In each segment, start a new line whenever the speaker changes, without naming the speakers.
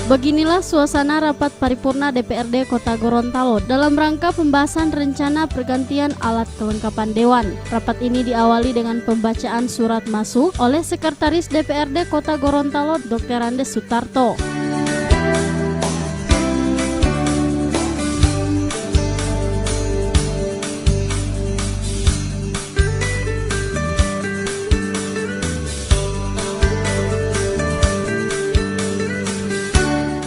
Beginilah suasana rapat paripurna DPRD Kota Gorontalo dalam rangka pembahasan rencana pergantian alat kelengkapan Dewan. Rapat ini diawali dengan pembacaan surat masuk oleh Sekretaris DPRD Kota Gorontalo Dr. Andes Sutarto.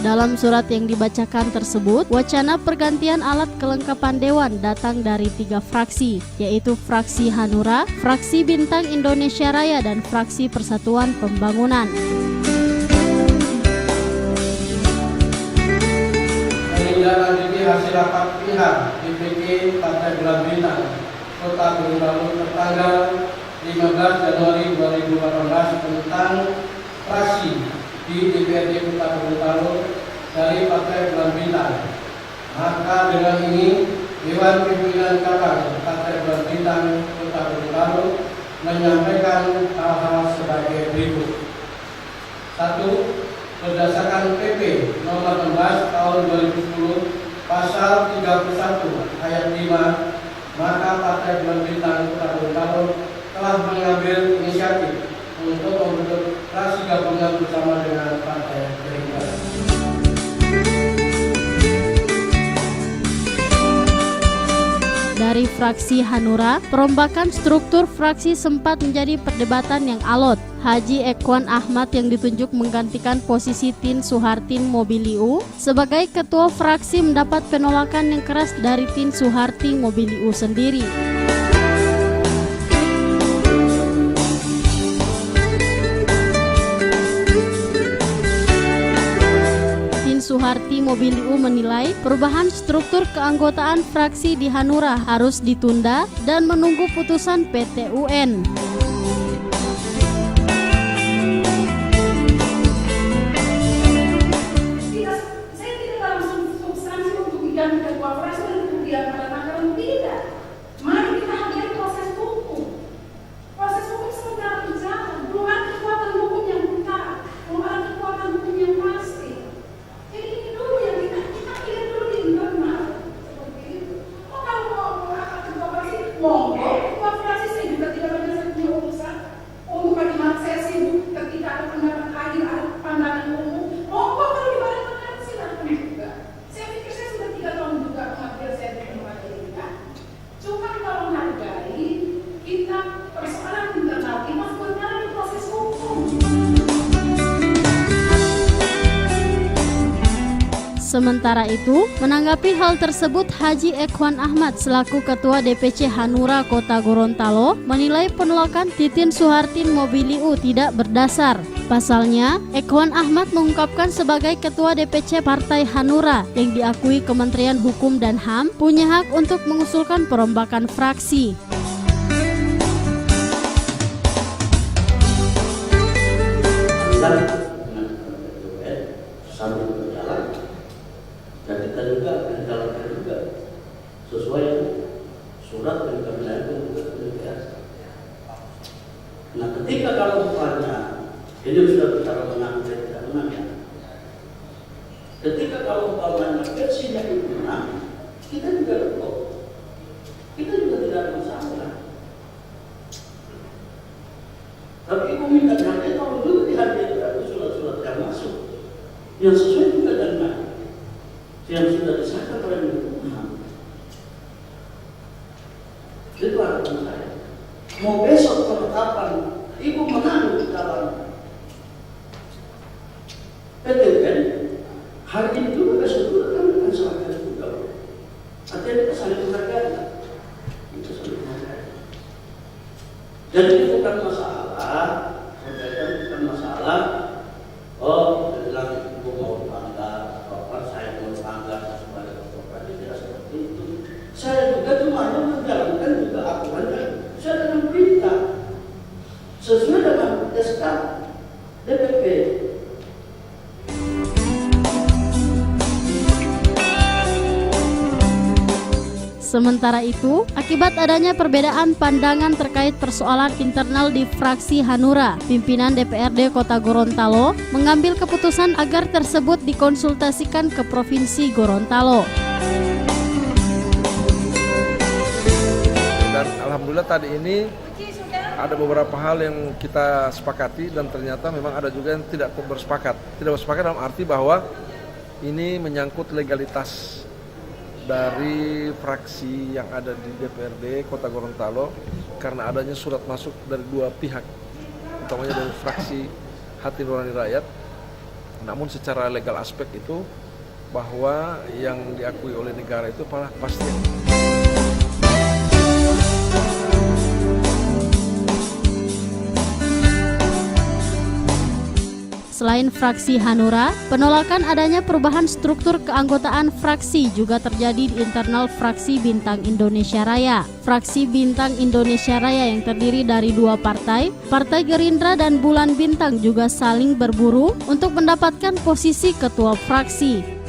Dalam surat yang dibacakan tersebut, wacana pergantian alat kelengkapan Dewan datang dari 3 fraksi, yaitu fraksi Hanura, fraksi Bintang Indonesia Raya, dan fraksi Persatuan Pembangunan.
Menindaklanjuti hasil rapat pihak DPC Partai Bulan Bintang Kota Gorontalo tertanggal 15 Januari 2018 tentang fraksi di DPRD Kota Gorontalo dari Partai Bulan Bintang. Maka dengan ini Dewan Pimpinan Cabang Partai Bulan Bintang Kota Gorontalo menyampaikan hal-hal sebagai berikut. 1. Berdasarkan PP nomor 16 tahun 2010 pasal 31 ayat 5, maka Partai Bulan Bintang Kota Gorontalo telah mengambil inisiatif untuk membentuk fraksi gabungan bersama dengan Partai Gerindra.
Dari fraksi Hanura, perombakan struktur fraksi sempat menjadi perdebatan yang alot. Haji Ekwan Ahmad yang ditunjuk menggantikan posisi Tin Suhartin Mobiliu sebagai ketua fraksi mendapat penolakan yang keras dari Tin Suharti Mobiliu sendiri. Suharti Mobiliu menilai perubahan struktur keanggotaan fraksi di Hanura harus ditunda dan menunggu putusan PT UN.
Saya tidak langsung substansi untuk diganti ketua fraksi dan kemudian menandakan tidak. Mari kita hargai proses hukum. Proses hukum sementara berjalan, belum ada kekuatan hukum yang tetap, belum ada kekuatan hukum yang pasti. Jadi ini dulu yang kita lihat dulu di internal seperti itu. Oh kalau mau akan ketua fraksi, monggo ketua fraksi saya juga tidak banyak saya punya urusan. Untuk bagaimana saya sibuk ketika ada pendapat hadir, ada pandangan umum. Monggo kalau di badan pendapat silakan juga. Saya pikir saya sudah 3 tahun juga mengabdi saya di tempat ini kan. Cuma kalau menghargai kita persoalan internal kita sebenarnya di proses hukum.
Sementara itu, menanggapi hal tersebut, Haji Ekwan Ahmad selaku Ketua DPC Hanura Kota Gorontalo menilai penolakan Titin Suhartin Mobiliu tidak berdasar. Pasalnya, Ekwan Ahmad mengungkapkan sebagai Ketua DPC Partai Hanura yang diakui Kementerian Hukum dan HAM punya hak untuk mengusulkan perombakan fraksi.
Dan kita juga akan jalankan juga sesuai surat yang kami lakukan juga demikian. Nah, ketika kalau umpamanya ini sudah bicara menang dan tidak menang ya. Ketika kalau umpamanya versinya itu menang, kita juga lekuk. Kita juga tidak ada masalah. Tapi ibu minta dihargai kalau dulu dihargai berarti surat-surat yang masuk yang sesuai juga dengan yang sudah disahkan oleh Menkumham. Itu harapan saya. Mau besok penetapan ibu menang di dalam PTN, hari ini juga besok juga kami akan serahkan juga. Artinya kita saling menghargai. Kita saling menghargai. Jadi itu bukan masalah, bukan masalah. Oh, bilang ibu mau bangga, bapak saya mau bangga sebagai bapak tidak seperti itu. Saya juga cuma menjalankan juga aturan yang sesuai dengan perintah, sesuai dengan SK DPP.
Sementara itu, akibat adanya perbedaan pandangan terkait persoalan internal di fraksi Hanura, pimpinan DPRD Kota Gorontalo mengambil keputusan agar tersebut dikonsultasikan ke Provinsi Gorontalo.
Dan alhamdulillah tadi ini ada beberapa hal yang kita sepakati dan ternyata memang ada juga yang tidak bersepakat. Tidak bersepakat dalam arti bahwa ini menyangkut legalitas dari fraksi yang ada di DPRD Kota Gorontalo karena adanya surat masuk dari dua pihak, utamanya dari fraksi Hati Nurani Rakyat. Namun secara legal aspek itu bahwa yang diakui oleh negara itu pasti.
Selain fraksi Hanura, penolakan adanya perubahan struktur keanggotaan fraksi juga terjadi di internal fraksi Bintang Indonesia Raya. Fraksi Bintang Indonesia Raya yang terdiri dari dua partai, Partai Gerindra dan Bulan Bintang juga saling berburu untuk mendapatkan posisi ketua fraksi.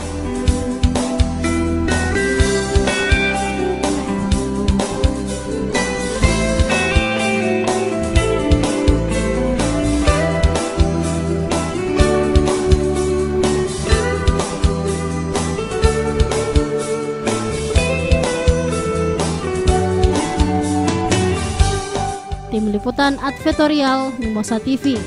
Tim Liputan Advertorial Mimosa TV.